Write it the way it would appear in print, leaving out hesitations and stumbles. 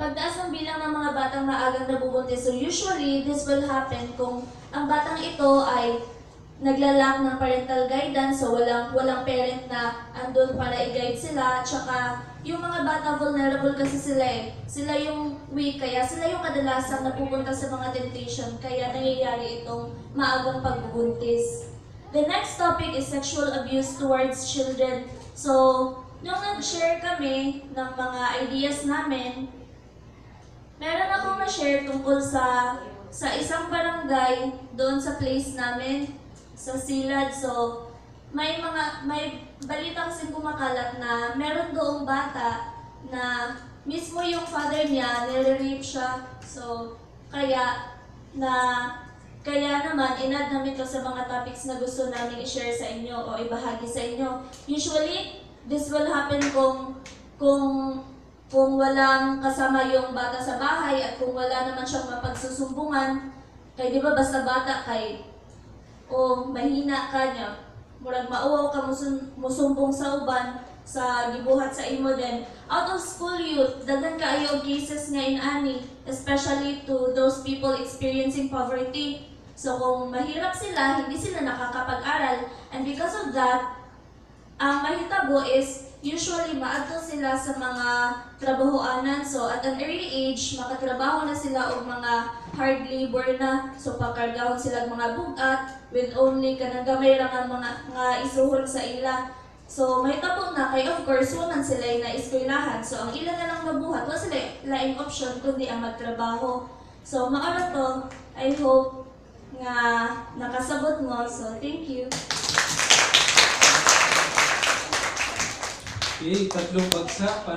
pagtaas ng bilang ng mga batang maagang nabubuntis. So usually, this will happen kung ang batang ito ay naglalang ng parental guidance, so walang parent na andun para i-guide sila, tsaka yung mga bata vulnerable kasi sila sila yung weak, kaya sila yung kadalasan napupunta sa mga temptation, kaya nangyayari itong maagang pagbubuntis. The next topic is sexual abuse towards children. So, nung nag-share kami ng mga ideas namin, meron akong na-share tungkol sa isang barangay doon sa place namin, sa Silad. So, may balita kasing kumakalat na meron doong bata na mismo yung father niya, nire-rape siya. So, kaya naman, inad namin to sa mga topics na gusto namin i-share sa inyo o ibahagi sa inyo. Usually, this will happen kung walang kasama yung bata sa bahay at kung wala naman siyang mapagsusumbungan. Kaya di ba basta bata kay o mahina ka niya, murag mauwaw ka musumbong sa uban sa gibuhat sa imo din. Out of school youth, daghan kaayo og cases nga inani, especially to those people experiencing poverty. So kung mahirap sila, hindi sila nakakapag-aral, and because of that, ang mahitabo is usually maadto sila sa mga trabahoanan. So at an early age, makatrabaho na sila og mga hard labor na. So pakargahon sila og mga bugat with only kanang gamay ra nga isuhon sa ila. So mahitabo na kay of course waman sila na eskwelahan. So ang ila na lang mabuhat, wa sila laing option kundi ang magtrabaho. So maara to, I hope nga nakasabot mo. So thank you. Okay, tatlong bagsak para